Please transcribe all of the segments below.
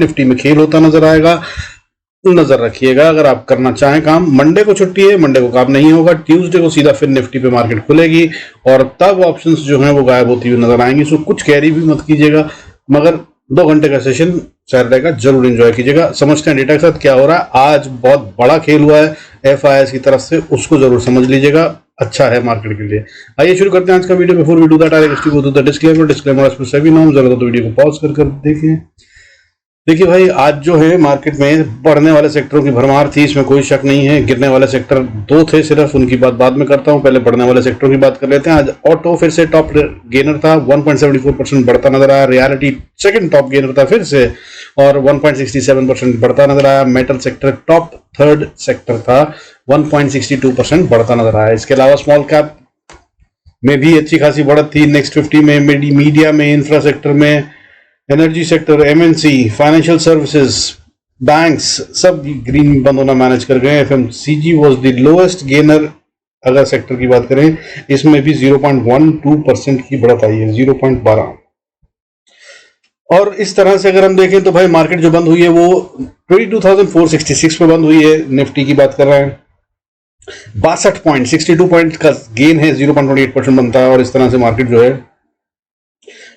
Nifty में खेल होता नजर आएगा, नजर रखिएगा। अगर आप करना चाहें काम, मंडे को छुट्टी है, मंडे को काम नहीं होगा, ट्यूसडे को सीधा फिर निफ्टी पे मार्केट खुलेगी और तब ऑप्शंस जो हैं वो गायब होती हुई नजर आएंगी। सो कुछ कैरी भी मत कीजिएगा, मगर 2 घंटे का सेशन सैटरडे का जरूर एंजॉय कीजिएगा। समझते हैं डेटा के साथ क्या हो रहा है। आज बहुत बड़ा खेल हुआ है FIS की तरफ से, उसको जरूर समझ लीजिएगा, अच्छा है मार्केट के लिए। आइए शुरू करते हैं आज का video. Before we do that I request you to the disclaimer as per सभी नॉर्म्स। अगर तो वीडियो को पॉज कर देखें। देखिए भाई, आज जो है मार्केट में बढ़ने वाले सेक्टरों की भरमार थी, इसमें कोई शक नहीं है। गिरने वाले सेक्टर 2 थे सिर्फ, उनकी बात बाद में करता हूं, पहले बढ़ने वाले सेक्टरों की बात कर लेते हैं। आज ऑटो फिर से टॉप गेनर था, 1.74% बढ़ता नजर आया। रियलिटी सेकंड टॉप गेनर था फिर से और 1.67% बढ़ता नजर आया। Metal sector top third sector था, 1.62% बढ़ता नजर आया। इसके अलावा स्मॉल कैप में भी अच्छी खासी बढ़त थी। नेक्स्ट 50 में, मीडिया में, इंफ्रा सेक्टर में, energy sector, MNC, financial services, banks सब ग्रीन बंद होना मैनेज कर गए। FMCG was the lowest gainer अगर सेक्टर की बात करें, इसमें भी 0.12% की बढ़त आई है, 0.12। और इस तरह से अगर हम देखें तो भाई मार्केट जो बंद हुई है वो 22,466 पे बंद हुई है। निफ्टी की बात कर रहे हैं, 62 पॉइंट, 62 पॉइंट का गेन है, 0.28% बनता है। और इस तरह से मार्केट जो है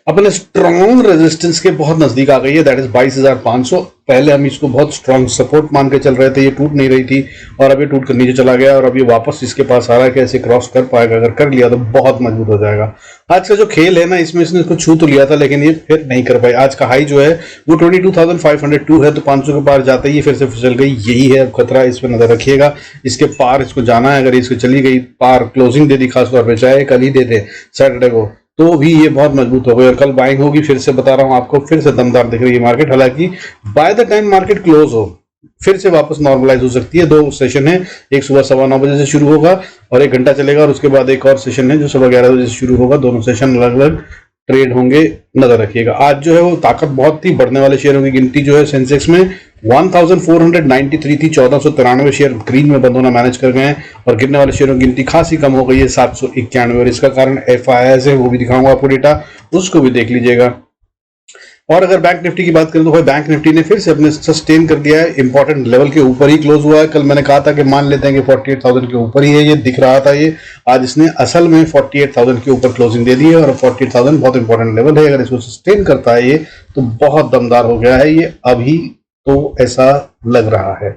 अपने स्ट्रॉन्ग रेजिस्टेंस के बहुत नजदीक आ गई है, दैट इज 22,500। पहले हम इसको बहुत स्ट्रॉन्ग सपोर्ट मान के चल रहे थे, ये टूट नहीं रही थी और अब ये टूट कर नीचे चला गया और अब ये वापस इसके पास आ रहा है कि ऐसे क्रॉस कर पाएगा। अगर कर लिया तो बहुत मजबूत हो जाएगा। आज का जो खेल है ना, इसमें इसने इसको छू तो लिया था लेकिन ये फिर नहीं कर पाई। आज का हाई जो है वो 22,502 है, तो 500 के पार जाते ही फिर से फिसल गई। यही है अब खतरा, इस पर नजर रखिएगा। इसके पार इसको जाना है, अगर इसको चली गई पार, क्लोजिंग दे दी खासतौर पर, चाहे कल ही दे दे सैटरडे को, तो भी ये बहुत मजबूत हो गई और कल बाइंग होगी। फिर से बता रहा हूं आपको, फिर से दमदार दिख रही है मार्केट। हालांकि by the time market close हो फिर से वापस नॉर्मलाइज हो सकती है। 2 सेशन है, एक सुबह 9:15 बजे से शुरू होगा और 1 घंटा चलेगा और उसके बाद एक और सेशन है जो सुबह 11 बजे से शुरू होगा। दोनों सेशन अलग अलग ट्रेड होंगे, नजर रखिएगा। आज जो है वो ताकत बहुत थी, बढ़ने वाले शेयरों की गिनती जो है सेंसेक्स में 1493 थी, 1493 शेयर ग्रीन में बंद होना मैनेज कर गए हैं और गिरने वाले शेयरों की गिनती खासी कम हो गई है, 791। और इसका कारण FIS है, वो भी दिखाऊंगा आपको डेटा, उसको भी देख लीजिएगा। और अगर बैंक निफ्टी की बात करें तो भाई बैंक निफ्टी ने फिर से अपने सस्टेन कर दिया है, इंपॉर्टेंट लेवल के ऊपर ही क्लोज हुआ है। कल मैंने कहा था कि मान लेते हैं कि 48,000 के ऊपर ही है, ये दिख रहा था ये। आज इसने असल में 48,000 के ऊपर क्लोजिंग दे दी है और 48,000 बहुत इंपॉर्टेंट लेवल है। अगर इसको सस्टेन करता है ये तो बहुत दमदार हो गया है ये, अभी तो ऐसा लग रहा है।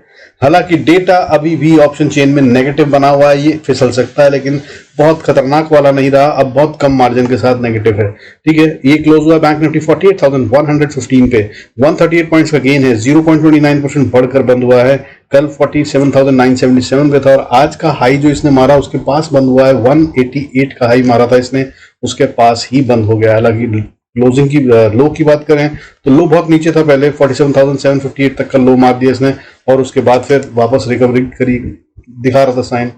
हालांकि डेटा अभी भी ऑप्शन चेन में नेगेटिव बना हुआ है, ये फिसल सकता है लेकिन बहुत खतरनाक वाला नहीं रहा, अब बहुत कम मार्जिन के साथ नेगेटिव है। ठीक है, ये क्लोज हुआ बैंक निफ्टी 48,115 पे, 138 पॉइंट्स का गेन है, 0.29% बढ़कर बंद हुआ है। कल 47,977 पे था और आज का हाई जो इसने मारा उसके पास बंद हुआ है। 188 का हाई मारा था इसने, उसके पास ही बंद हो गया। हालांकि क्लोजिंग की लो की बात करें तो लो बहुत नीचे था, पहले 47,758 तक का लो मार दिया इसने और उसके बाद फिर वापस रिकवरी करी, दिखा रहा था साइन।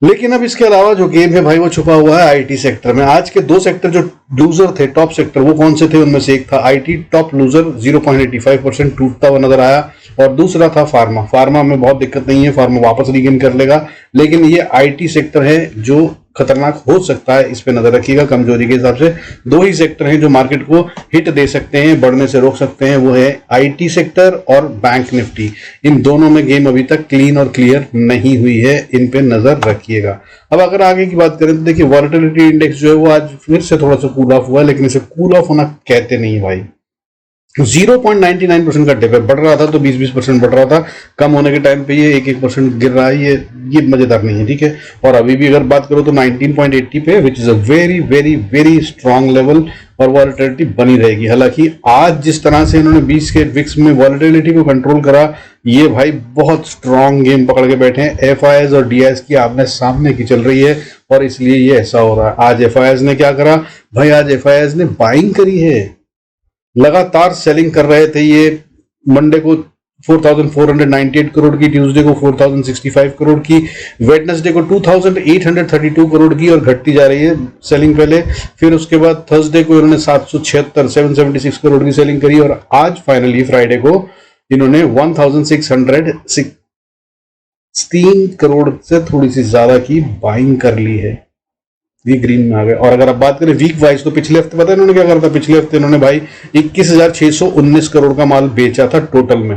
लेकिन अब इसके अलावा जो गेम है भाई वो छुपा हुआ है IT सेक्टर में। आज के 2 सेक्टर जो लूजर थे, टॉप सेक्टर, वो कौन से थे? उनमें से एक था IT टॉप लूजर, 0.85% टूटता हुआ नजर आया और दूसरा था फार्मा। फार्मा में बहुत दिक्कत नहीं है, फार्मा वापस रीगेन कर लेगा, लेकिन ये IT सेक्टर है जो खतरनाक हो सकता है, इस पे नजर रखिएगा। कमजोरी के हिसाब से 2 ही सेक्टर हैं जो मार्केट को हिट दे सकते हैं, बढ़ने से रोक सकते हैं, वो है IT सेक्टर और बैंक निफ्टी। इन दोनों में गेम अभी तक क्लीन और क्लियर नहीं हुई है, इन पे नजर रखिएगा। अब अगर आगे की बात करें तो देखिए वॉलेटिलिटी इंडेक्स जो है वो आज फिर से थोड़ा सा कूल ऑफ हुआ है, लेकिन इसे कूल ऑफ होना कहते नहीं है भाई। 0.99% का डिप है, बढ़ रहा था तो 20% बढ़ रहा था, कम होने के टाइम पे ये 1% गिर रहा है, ये मजेदार नहीं है। ठीक है, और अभी भी अगर बात करो तो 19.80 पे, which is a very very very strong level और वॉलेटिलिटी बनी रहेगी। हालांकि आज जिस तरह से इन्होंने 20 के विक्स में वॉलेटिलिटी को कंट्रोल करा, ये भाई बहुत स्ट्रॉन्ग गेम पकड़ के बैठे हैं। FIS और DIS की आमने सामने की चल रही है और इसलिए ये ऐसा हो रहा है। आज FIS ने क्या करा भाई, आज FIS ने बाइंग करी है, लगातार सेलिंग कर रहे थे ये। मंडे को 4,498 करोड़ की, ट्यूसडे को 4,065 करोड़ की, वेडनेसडे को 2,832 करोड़ की और घटती जा रही है सेलिंग पहले। फिर उसके बाद थर्सडे को इन्होंने 776 करोड़ की सेलिंग करी और आज फाइनली फ्राइडे को इन्होंने 1,616 करोड़ से थोड़ी सी ज्यादा की बाइंग कर ली है। ये ग्रीन में आ गए। और अगर आप बात करें वीक वाइज तो पिछले हफ्ते पता है इन्होंने क्या करा था, पिछले हफ्ते इन्होंने भाई 21,619 करोड़ का माल बेचा था टोटल में,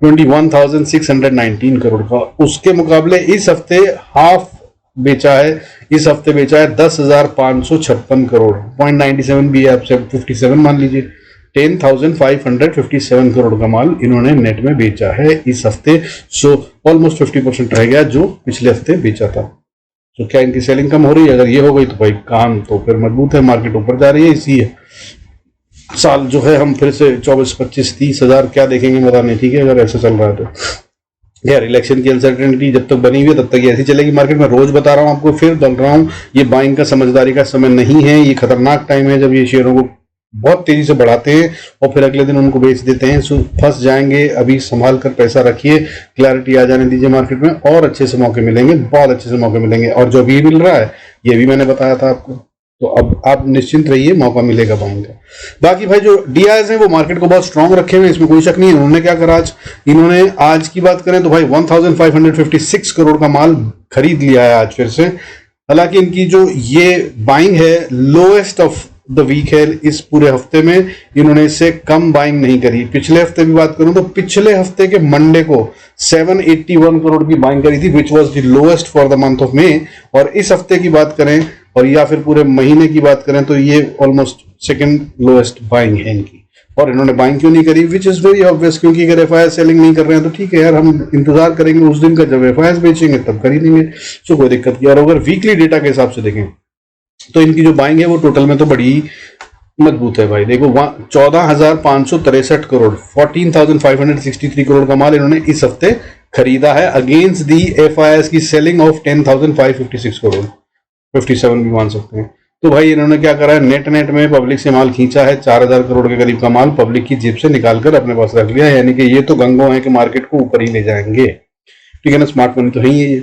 21,619 करोड़ का। उसके मुकाबले इस हफ्ते हाफ बेचा है, इस हफ्ते बेचा है 10,556 करोड़, 0.97 भी है, आप 57 मान लीजिए, 10,557 करोड़ का माल इन्होंने नेट में बेचा है इस हफ्ते। सो ऑलमोस्ट 50% रह गया जो पिछले हफ्ते बेचा था। तो क्या इनकी सेलिंग कम हो रही है? अगर ये हो गई तो भाई काम तो फिर मजबूत है, मार्केट ऊपर जा रही है। इसी साल जो है हम फिर से 24, 25, 30 हजार क्या देखेंगे पता नहीं, ठीक है, अगर ऐसा चल रहा है तो। यार इलेक्शन की अनसर्टेनिटी जब तक बनी हुई है तब तक ये ऐसी चलेगी मार्केट में। रोज बता रहा हूं आपको, फिर बोल रहा हूं, ये बाइंग का समझदारी का समय नहीं है, ये खतरनाक टाइम है जब ये शेयरों को बहुत तेजी से बढ़ाते हैं और फिर अगले दिन उनको बेच देते हैं। सो फंस जाएंगे, अभी संभाल कर पैसा रखिए, क्लैरिटी आ जाने दीजिए मार्केट में, और अच्छे से मौके मिलेंगे, बहुत अच्छे से मौके मिलेंगे। और जो अभी मिल रहा है ये भी मैंने बताया था आपको, तो अब आप निश्चिंत रहिए, मौका मिलेगा बाइंग का। बाकी भाई जो डीआईज हैं वो मार्केट को बहुत स्ट्रांग रखे हुए, इसमें कोई शक नहीं है। उन्होंने क्या करा आज, इन्होंने आज की बात करें तो भाई 1556 करोड़ का माल खरीद लिया है आज फिर से। हालांकि इनकी जो ये बाइंग है लोएस्ट ऑफ द वीक है इस पूरे हफ्ते में, इन्होंने इससे कम बाइंग नहीं करी। पिछले हफ्ते की बात करूं तो पिछले हफ्ते के मंडे को 781 करोड़ की बाइंग करी थी, which was the lowest for the month of मई। और इस हफ्ते की बात करें और या फिर पूरे महीने की बात करें तो ये ऑलमोस्ट सेकंड लोएस्ट बाइंग है इनकी। और इन्होंने बाइंग क्यों नहीं करी, विच इज वेरी ऑब्वियस, क्योंकि अगर एफआईआई सेलिंग नहीं कर रहे हैं तो ठीक है यार, हम इंतजार करेंगे उस दिन का जब एफआईआई बेचेंगे तब खरीदेंगे, तो कोई दिक्कत नहीं। और अगर वीकली डेटा के हिसाब से देखें तो इनकी जो बाइंग है वो टोटल में तो बड़ी मजबूत है भाई। देखो 14,563 करोड़, 14,563 करोड़ का माल इन्होंने इस हफ्ते खरीदा है, अगेंस्ट दी एफआईआई की सेलिंग ऑफ 10,556 करोड़, 57 भी मान सकते हैं। तो भाई इन्होंने क्या करा है, नेट में पब्लिक से माल खींचा है, 4,000 करोड़ के करीब का माल पब्लिक की जेब से निकालकर अपने पास रख लिया, यानी कि ये तो गंगो है कि मार्केट को ऊपर ही ले जाएंगे, ठीक है ना, स्मार्ट मनी तो है ही है ये।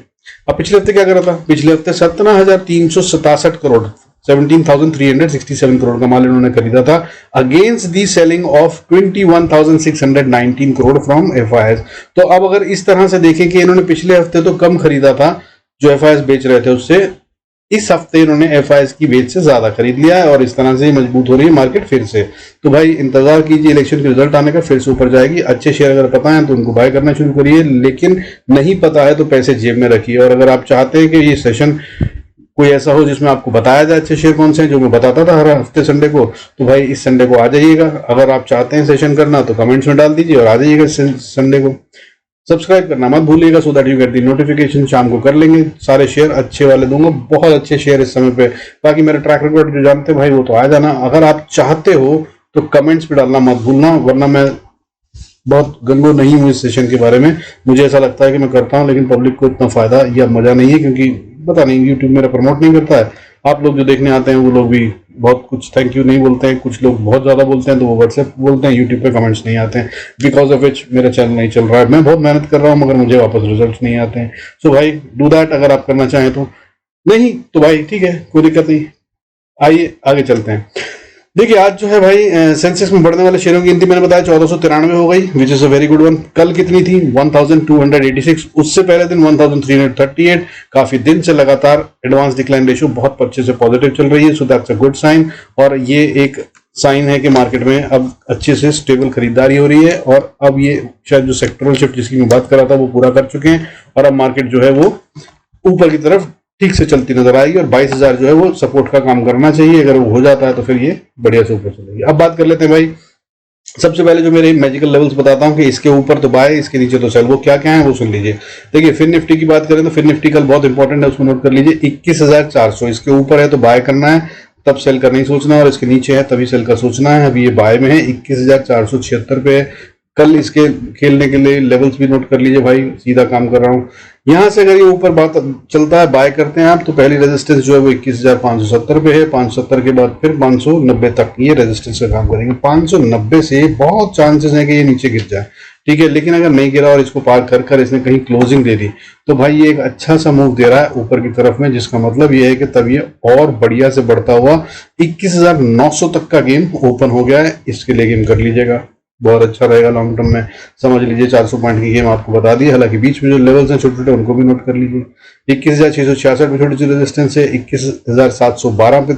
अब पिछले हफ्ते क्या करा था, पिछले हफ्ते 17,367 करोड़, 17,367 करोड़ का माल इन्होंने खरीदा था, against the selling of 21,619 crore from FII. तो अब अगर इस तरह से देखें कि इन्होंने पिछले हफ्ते तो कम खरीदा था जो एफआईआई बेच रहे थे उससे, इस हफ्ते इन्होंने एफआईआई की बेच से ज्यादा खरीद लिया है और इस तरह से मजबूत हो रही है मार्केट फिर से। तो भाई इंतजार कीजिए इलेक्शन के रिजल्ट आने का, फिर से ऊपर जाएगी। अच्छे शेयर अगर पता है तो उनको बाय करना शुरू करिए, लेकिन नहीं पता है तो पैसे जेब में रखिए। और अगर आप चाहते हैं कि ये सेशन कोई ऐसा हो जिसमें आपको बताया जाए अच्छे शेयर कौन से हैं, जो मैं बताता था हर हफ्ते संडे को, तो भाई इस संडे को आ जाइएगा। अगर आप चाहते हैं सेशन करना तो कमेंट्स में डाल दीजिए और आ जाइएगा संडे को। सब्सक्राइब करना मत भूलिएगा, so that you get the notification. शाम को कर लेंगे, सारे शेयर अच्छे वाले दूंगा, बहुत अच्छे शेयर इस समय पे। बाकी मेरा ट्रैक रिकॉर्ड जो जानते हैं भाई वो तो आ जाना। अगर आप चाहते हो तो कमेंट्स पे डालना मत भूलना, वरना मैं बहुत गंगो नहीं हूँ इस सेशन के बारे में। मुझे ऐसा लगता है कि मैं करता हूँ लेकिन पब्लिक को इतना फायदा या मजा नहीं है, क्योंकि पता नहीं यूट्यूब मेरा प्रमोट नहीं करता है। आप लोग जो देखने आते हैं वो लोग भी बहुत कुछ थैंक यू नहीं बोलते हैं, कुछ लोग बहुत ज्यादा बोलते हैं तो वो व्हाट्सएप बोलते हैं, यूट्यूब पे कमेंट्स नहीं आते हैं, बिकॉज ऑफ विच मेरा चैनल नहीं चल रहा है। मैं बहुत मेहनत कर रहा हूँ मगर मुझे वापस रिजल्ट नहीं आते हैं। सो भाई डू दैट, अगर आप करना चाहें तो। नहीं तो भाई ठीक है, कोई दिक्कत नहीं, आइए आगे चलते हैं। देखिए आज जो है भाई सेंसेक्स में बढ़ने वाले शेयरों की गिनती मैंने बताया 1493 हो गई, which is a very good one. कल कितनी थी 1286, उससे पहले दिन 1338। काफी दिन से लगातार एडवांस डिक्लाइन रेशियो बहुत अच्छे से पॉजिटिव चल रही है, so that's a good sign. और ये एक साइन है कि मार्केट में अब अच्छे से स्टेबल खरीदारी हो रही है, और अब ये शायद जो सेक्टरल शिफ्ट जिसकी मैं बात कर रहा था वो पूरा कर चुके हैं, और अब मार्केट जो है वो ऊपर की तरफ ठीक से चलती नजर आएगी। और 22,000 जो है वो सपोर्ट का काम करना चाहिए, अगर वो हो जाता है तो फिर ये बढ़िया से ऊपर चलेगी। अब बात कर लेते हैं भाई, सबसे पहले जो मेरे मैजिकल लेवल्स बताता हूं कि इसके ऊपर तो बाय, इसके नीचे तो सेल, वो क्या क्या है वो सुन लीजिए। देखिए फिर निफ्टी की बात करें तो फिर निफ्टी कल बहुत इंपॉर्टेंट है, उसको नोट कर लीजिए। 21,400 इसके ऊपर है तो बाय करना है, तब सेल का नहीं सोचना, और इसके नीचे है तभी सेल का सोचना है। अभी ये बाय में है, 21,476 पे है। कल इसके खेलने के लिए लेवल्स भी नोट कर लीजिए भाई, सीधा काम कर रहा हूं। यहां से अगर ये ऊपर बात चलता है, बाय करते हैं आप, तो पहली रेजिस्टेंस जो है वो 21,570 पे है। 570 के बाद फिर 590 तक ये रेजिस्टेंस का काम करेंगे। 590 से बहुत चांसेस है कि ये नीचे गिर जाए, ठीक है, लेकिन अगर नहीं गिरा और इसको पार कर कर इसने कहीं क्लोजिंग दे दी तो भाई ये एक अच्छा सा मूव दे रहा है ऊपर की तरफ में, जिसका मतलब ये है कि तब ये और बढ़िया से बढ़ता हुआ 21,900 तक का गेम ओपन हो गया है। इसके लिए गेम कर लीजिएगा, बहुत अच्छा रहेगा लॉन्ग टर्म में। समझ लीजिए 400 पॉइंट की गेम आपको बता दी। हालांकि बीच में जो लेवल्स हैं छोटे छोटे उनको भी नोट कर लीजिए। 21,666 पे छोटी सी रेजिस्टेंस है, 21,712 पे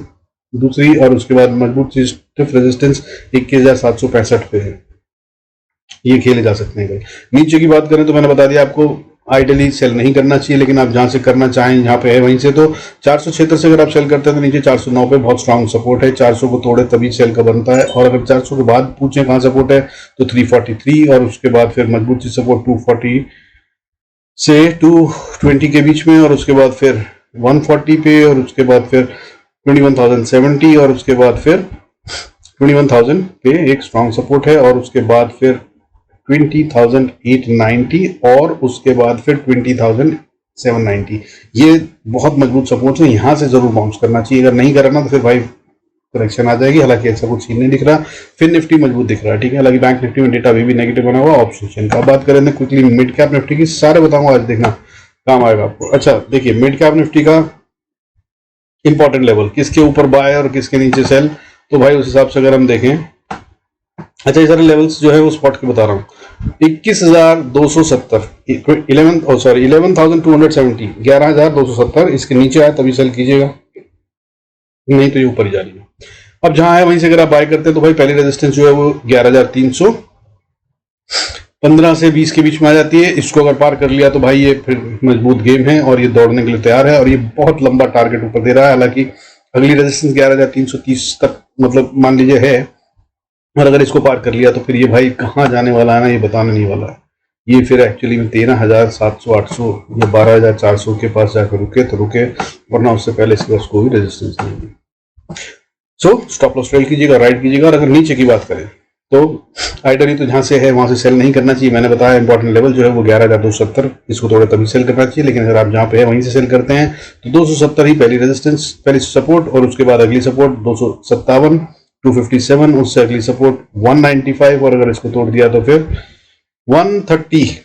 दूसरी, और उसके बाद मजबूत सी स्टिफ रेजिस्टेंस 21,765 पे है। ये खेले जा सकते हैं। नीचे की बात करें तो मैंने बता दिया आपको आइडियली सेल नहीं करना चाहिए, लेकिन आप जहां से करना चाहें जहां पे है वहीं से। तो 476 से अगर आप सेल करते हैं तो नीचे 409 पे बहुत स्ट्रांग सपोर्ट है, 400 को तोड़े तभी सेल का बनता है। और अगर 400 के बाद पूछे कहां सपोर्ट है तो 343, और उसके बाद फिर मजबूत सी सपोर्ट 240 से 220 के बीच में, और उसके बाद फिर 140 पे, और उसके बाद फिर 21,070, और उसके बाद फिर 21,000 पे एक स्ट्रांग सपोर्ट है, और उसके बाद फिर 20,890, और उसके बाद फिर 20,790। ये बहुत मजबूत सपोर्ट है, यहां से जरूर बाउंस करना चाहिए। अगर नहीं करना तो फिर भाई करेक्शन आ जाएगी। हालांकि ऐसा कुछ सीन नहीं दिख रहा। फिर निफ्टी मजबूत दिख रहा है, ठीक है। हालांकि बैंक निफ्टी में डेटा अभी भी नेगेटिव बना हुआ ऑप्शन चेन का। बात करें क्विकली मिड कैप निफ्टी की, सारे बताऊंगा आज, देखना काम आएगा आपको। अच्छा देखिए, मिड कैप निफ्टी का इंपॉर्टेंट लेवल, किसके ऊपर बाय और किसके नीचे सेल, तो भाई उस हिसाब से अगर हम देखें, अच्छा ये सारे लेवल्स जो है वो स्पॉट के बता रहा हूँ। 21,270, 11,270, 11,270, इसके नीचे आए तभी सेल कीजिएगा, नहीं तो ये ऊपर ही जा रही है। अब जहां है वहीं से अगर आप बाय करते हैं तो भाई पहली रेजिस्टेंस जो है वो 11,315 से 20 के बीच में आ जाती है। इसको अगर पार कर लिया तो भाई ये फिर मजबूत गेम है और ये दौड़ने के लिए तैयार है, और ये बहुत लंबा टारगेट ऊपर दे रहा है। हालांकि अगली रेजिस्टेंस 11,330 तक मतलब मान लीजिए है, और अगर इसको पार कर लिया तो फिर ये भाई कहाँ जाने वाला है ना, ये बताने नहीं वाला है। ये फिर एक्चुअली में 13,700, 800 या 12,400 के पास जाकर रुके तो रुके, वरना उससे पहले इसके पास कोई रेजिस्टेंस नहीं है। सो स्टॉप लॉस ट्रेल कीजिएगा, राइट कीजिएगा। और अगर नीचे की बात करें तो आइडियली तो जहां से है वहां से सेल नहीं करना चाहिए। मैंने बताया इंपॉर्टेंट लेवल जो है वो 11,270, इसको थोड़ा तभी सेल करना चाहिए। लेकिन अगर आप जहां पे है वहीं से सेल करते हैं तो 270 ही पहली रेजिस्टेंस, पहली सपोर्ट, और उसके बाद अगली सपोर्ट 257, 257, उससे अगली सपोर्ट 195, और अगर इसको तोड़ दिया तो फिर 130।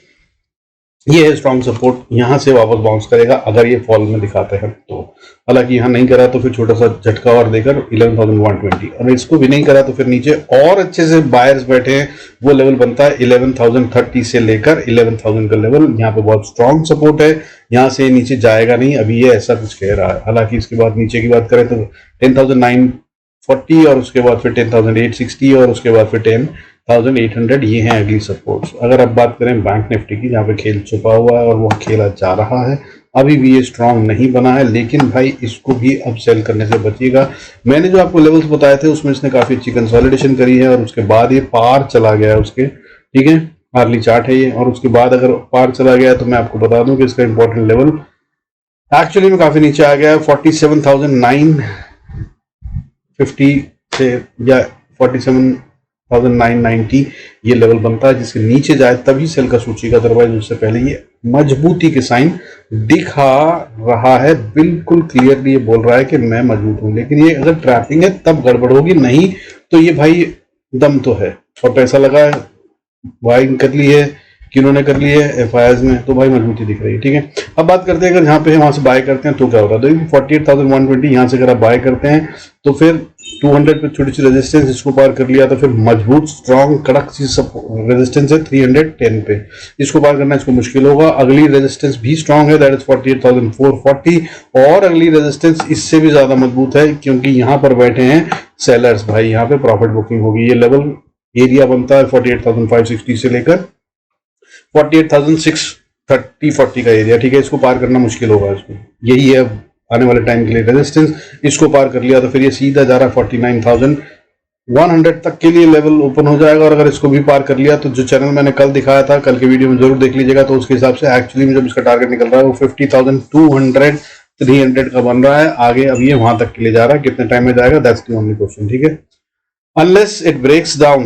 ये है स्ट्रॉन्ग सपोर्ट, यहां से वापस बाउंस करेगा अगर ये फॉल में दिखाते हैं तो। हालांकि यहां नहीं करा तो फिर छोटा सा झटका और देकर 11,120, और इसको भी नहीं करा तो फिर नीचे और अच्छे से बायर्स बैठे हैं, वो लेवल बनता है 11,030 से लेकर 11,000 का लेवल। यहाँ पे बहुत स्ट्रॉन्ग सपोर्ट है, यहाँ से नीचे जाएगा नहीं, अभी ये ऐसा कुछ कह रहा है। हालांकि इसके बाद नीचे की बात करें तो 10,940, और उसके बाद फिर 10,860, और उसके बाद फिर 10,800, ये हैं अगली सपोर्ट्स। अगर अब बात करें बैंक निफ्टी की, जहाँ पे खेल छुपा हुआ है और वो खेला जा रहा है, अभी भी ये स्ट्रांग नहीं बना है, लेकिन भाई इसको भी अब सेल करने से बचिएगा। मैंने जो आपको लेवल्स बताए थे उसमें इसने काफी अच्छी कंसोलिडेशन करी है, और उसके बाद ये पार चला गया है उसके, ठीक है, हार्ली चार्ट है ये। और उसके बाद अगर पार चला गया तो मैं आपको बता दूं कि इसका इंपॉर्टेंट लेवल एक्चुअली में काफी नीचे आ गया है, 47,950 से या 47,990 ये लेवल बनता है, जिसके नीचे जाए तभी सेल का सोचिएगा। अदरवाइज उससे पहले ये मजबूती के साइन दिखा रहा है, बिल्कुल क्लियरली ये बोल रहा है कि मैं मजबूत हूं। लेकिन ये अगर ट्रैपिंग है तब गड़बड़ होगी, नहीं तो ये भाई दम तो है और पैसा लगा है, बाइंग कर ली है, किन्होंने कर ली है एफआईआर में, तो भाई मजबूती दिख रही है, ठीक है। अब बात करते हैं अगर यहाँ पे है वहां से बाय करते हैं तो क्या होता है। देखिए 48,120 यहाँ से अगर आप बाय करते हैं तो फिर 200 पे छोटी सी रेजिस्टेंस, इसको पार कर लिया तो फिर मजबूत स्ट्रॉन्ग कड़क सी रेजिस्टेंस है 310 पे, इसको पार करना इसको मुश्किल होगा। अगली रेजिस्टेंस भी स्ट्रॉन्ग है, दैट इज 48,440, और अगली रेजिस्टेंस इससे भी ज्यादा मजबूत है क्योंकि यहाँ पर बैठे हैं सेलर्स, भाई यहाँ पे प्रॉफिट बुकिंग होगी। ये लेवल एरिया बनता है 48,560 से लेकर 48,630-40 का एरिया, ठीक है। इसको पार करना मुश्किल होगा इसको, यही है आने वाले टाइम के लिए रेजिस्टेंस। इसको पार कर लिया तो फिर ये सीधा जा रहा है 49,100 तक के लिए लेवल ओपन हो जाएगा। और अगर इसको भी पार कर लिया तो जो चैनल मैंने कल दिखाया था, कल के वीडियो में जरूर देख लीजिएगा, तो उसके हिसाब से एक्चुअली में जब इसका टारगेट निकल रहा है वो 50,200 300 का बन रहा है। आगे अब ये वहां तक के लिए जा रहा है, कितने टाइम में जाएगा दैट्स द ओनली क्वेश्चन, ठीक है। अनलेस इट ब्रेक्स डाउन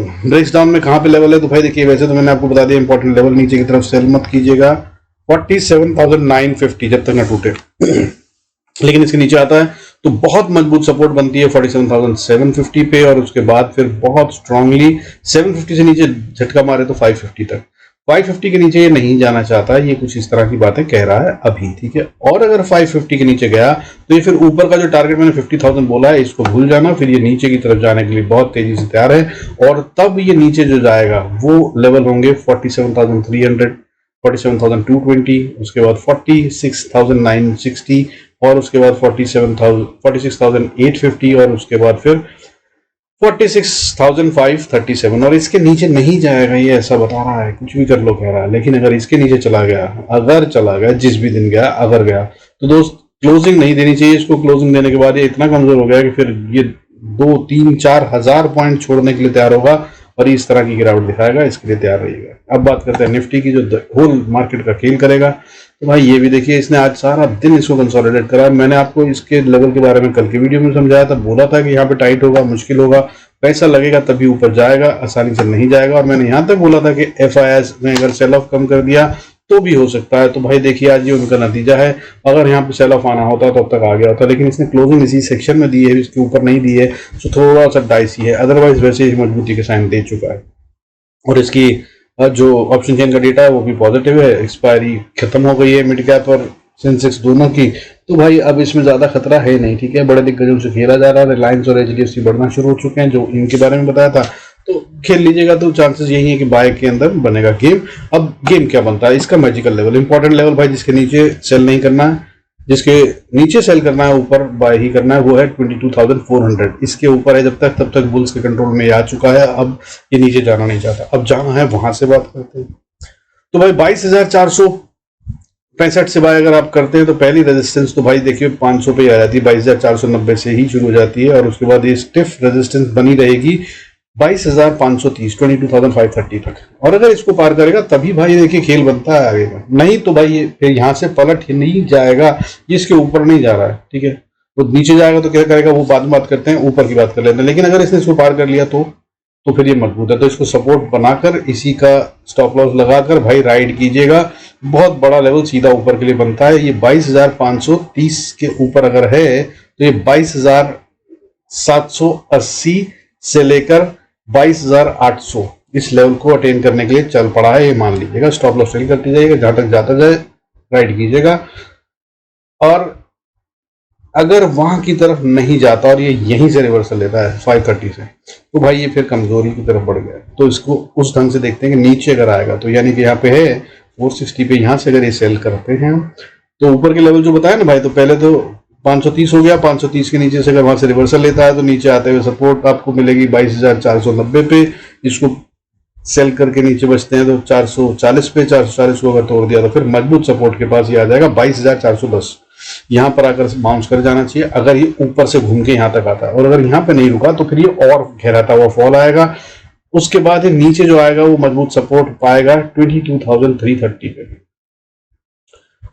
में कहां पे लेवल है तो भाई देखिए, वैसे तो मैंने आपको बता दिया इंपॉर्टेंट लेवल, नीचे की तरफ सेल मत कीजिएगा 47,950 जब तक ना टूटे। लेकिन इसके नीचे आता है तो बहुत मजबूत सपोर्ट बनती है 47,750 पे, और उसके बाद फिर बहुत स्ट्रांगली 750 से नीचे झटका मारे तो 550 तक। 550 के नीचे ये नहीं जाना चाहता, ये कुछ इस तरह की बातें कह रहा है अभी, ठीक है। और अगर 550 के नीचे गया तो ये फिर ऊपर का जो टारगेट मैंने 50,000 बोला है इसको भूल जाना, फिर ये नीचे की तरफ जाने के लिए बहुत तेजी से तैयार है। और तब ये नीचे जो जाएगा वो लेवल होंगे 47,300, 47,220, उसके बाद 46,960 और उसके बाद 46,850 और उसके बाद फिर 46,537। और इसके नीचे नहीं जाएगा, ये ऐसा बता रहा है, कुछ भी कर लो कह रहा है। लेकिन अगर इसके नीचे चला गया, अगर चला गया, जिस भी दिन गया, अगर गया, तो दोस्त क्लोजिंग नहीं देनी चाहिए इसको। क्लोजिंग देने के बाद ये इतना कमजोर हो गया कि फिर ये 2-3-4 हजार पॉइंट छोड़ने के लिए तैयार होगा और इस तरह की गिरावट दिखाएगा, इसके लिए तैयार रहिएगा। अब बात करते हैं निफ्टी की, जो होल मार्केट का खेल करेगा। तो भाई ये भी देखिए, इसने आज सारा दिन इसको कंसोलिडेट करा। मैंने आपको इसके लेवल के बारे में कल की वीडियो में समझाया था, बोला था कि यहाँ पे टाइट होगा, मुश्किल होगा, पैसा लगेगा तभी ऊपर जाएगा, आसानी से नहीं जाएगा। और मैंने यहाँ तक बोला था कि FIS ने अगर सेल ऑफ कम कर दिया तो भी हो सकता है। तो भाई देखिए आज ये उनका नतीजा है। अगर यहाँ पे सेल ऑफ आना होता तो अब तक आ गया होता, लेकिन इसने क्लोजिंग इसी सेक्शन में दी है, इसके ऊपर नहीं दी है, तो थोड़ा सा डाइसी है। अदरवाइज वैसे ही मजबूती के साइन दे चुका है। और इसकी जो ऑप्शन चेन का डेटा है वो भी पॉजिटिव है, एक्सपायरी खत्म हो गई है मिड कैप और सेंसेक्स दोनों की। तो भाई अब इसमें ज्यादा खतरा है नहीं, ठीक है। बड़े दिग्गजों से खेला जा रहा है, रिलायंस और HDFC बढ़ना शुरू हो चुके हैं, जो इनके बारे में बताया था। तो खेल लीजिएगा तो चांसेस यही है कि बाय के अंदर बनेगा गेम। अब गेम क्या बनता है, इसका मैजिकल लेवल, इंपॉर्टेंट लेवल भाई, जिसके नीचे सेल नहीं करना है, जिसके नीचे सेल करना है, ऊपर बाय ही करना है, वो है 22,400। इसके ऊपर है जब तक, तब तक बुल्स के कंट्रोल में आ चुका है। अब ये नीचे जाना नहीं चाहता, अब जाना है, वहां से बात करते हैं। तो भाई 22,465 से बाय अगर आप करते हैं तो पहली रेजिस्टेंस तो भाई देखिए 500 पे आ जाती है, 22,490 से ही शुरू हो जाती है। और उसके बाद ये स्टिफ रेजिस्टेंस बनी रहेगी 22,530, 22,530 तक। और अगर इसको पार करेगा तभी भाई देखिए खेल बनता है आगे का, नहीं तो भाई ये फिर यहाँ से पलट नहीं जाएगा, इसके ऊपर नहीं जा रहा है, ठीक है। वो नीचे जाएगा तो क्या करेगा वो बाद में बात करते हैं, ऊपर की बात कर लेते हैं। लेकिन अगर इसने इसको पार कर लिया तो फिर ये मजबूत है। तो इसको सपोर्ट बनाकर इसी का स्टॉप लॉस लगाकर भाई राइड कीजिएगा। बहुत बड़ा लेवल सीधा ऊपर के लिए बनता है। ये 22,530 के ऊपर अगर है तो ये 22,780 से लेकर 22,800 इस लेवल को अटेन करने के लिए चल पड़ा है, ये मान लीजिएगा। स्टॉप लॉस सेल करते जाइएगा, जहां तक जाता जाए राइड कीजिएगा। और अगर वहां की तरफ नहीं जाता और ये यहीं से रिवर्सल लेता है 530 से, तो भाई ये फिर कमजोरी की तरफ बढ़ गया। तो इसको उस ढंग से देखते हैं कि नीचे अगर आएगा तो, यानी कि यहाँ पे है 460 पे, यहाँ से अगर ये सेल करते हैं तो ऊपर के लेवल जो बताया ना भाई, तो पहले तो 530 हो गया, 530 के नीचे से अगर वहां से रिवर्सल लेता है तो नीचे आते हुए सपोर्ट आपको मिलेगी 22,490 पे। इसको सेल करके नीचे बचते हैं तो 440 पे, 440 को अगर तोड़ दिया तो फिर मजबूत सपोर्ट के पास ये आ जाएगा 22,410। यहाँ पर आकर बाउंस कर जाना चाहिए अगर ये ऊपर से घूम के यहाँ तक आता है। और अगर यहाँ पे नहीं रुका तो फिर ये और गहराता हुआ फॉल आएगा। उसके बाद ये नीचे जो आएगा वो मजबूत सपोर्ट पाएगा 22,330 पे।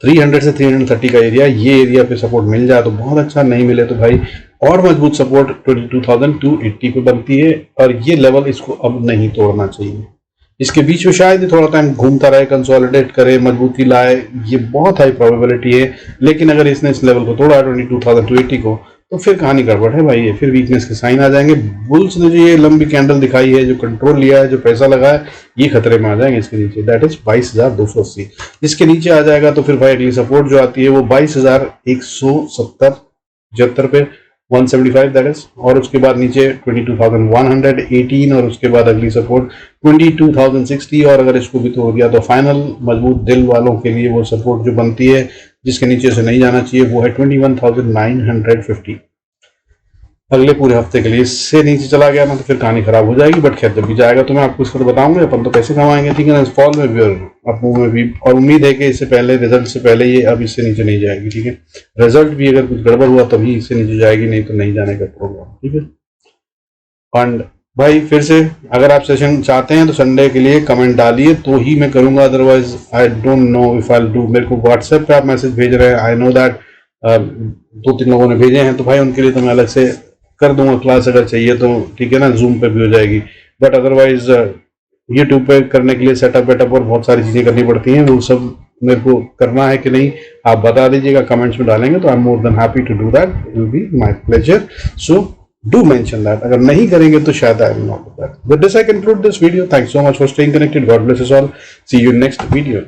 300 से 330 का एरिया, ये एरिया पे सपोर्ट मिल जाए तो बहुत अच्छा, नहीं मिले तो भाई और मजबूत सपोर्ट 22,280 पे बनती है। और ये लेवल इसको अब नहीं तोड़ना चाहिए। इसके बीच में शायद थोड़ा टाइम घूमता रहे, कंसोलिडेट करे, मजबूती लाए, ये बहुत हाई प्रोबेबिलिटी है। लेकिन अगर इसने इस लेवल को तोड़ा 22,280 को, तो फिर कहानी गड़बड़ है भाई, फिर वीकनेस के साइन आ जाएंगे। बुल्स ने जो ये लंबी कैंडल दिखाई है, जो कंट्रोल लिया है, जो पैसा लगा है, ये खतरे में आ जाएंगे इसके नीचे। That is 22,280। इसके नीचे आ जाएगा तो फिर भाई अगली सपोर्ट जो आती है वो 22,170 पे, 175 दैट इज। और उसके बाद नीचे 22,118 और उसके बाद अगली सपोर्ट 22,060। और अगर इसको भी तोड़ दिया तो फाइनल मजबूत दिल वालों के लिए वो सपोर्ट जो बनती है, जिसके नीचे से नहीं जाना चाहिए, वो है 21,950। अगले पूरे हफ्ते के लिए इससे नीचे चला गया ना तो फिर कहानी खराब हो जाएगी। बट खैर जब भी जाएगा तो मैं आपको इसको बताऊंगा, अपन तो पैसे कमाएंगे, ठीक है ना, इस फॉल में भी और अपू में भी। और उम्मीद है कि इससे पहले, रिजल्ट से पहले ये अब इससे नीचे नहीं जाएगी, ठीक है। रिजल्ट भी अगर कुछ गड़बड़ हुआ तभी इससे नीचे जाएगी, नहीं तो नहीं जाने का प्रोग्राम, ठीक है। एंड भाई फिर से अगर आप सेशन चाहते हैं तो संडे के लिए कमेंट डालिए तो ही मैं करूंगा, otherwise I don't know if I do. मेरे को व्हाट्सएप पे आप मैसेज भेज रहे हैं, आई नो दैट 2-3 लोगों ने भेजे हैं, तो भाई उनके लिए तो मैं अलग से कर दूंगा क्लास अगर चाहिए तो, ठीक है ना, जूम पे भी हो जाएगी। बट अदरवाइज यूट्यूब पे करने के लिए सेटअप वेटअप और बहुत सारी चीजें करनी पड़ती हैं, वो सब मेरे को करना है कि नहीं आप बता दीजिएगा, कमेंट्स में डालेंगे तो I am more than happy to do that, it will be my pleasure. So do mention that. अगर नहीं करेंगे तो शायद I am not that. With this I conclude this video. Thanks so much for staying connected. God bless us all. See you next video.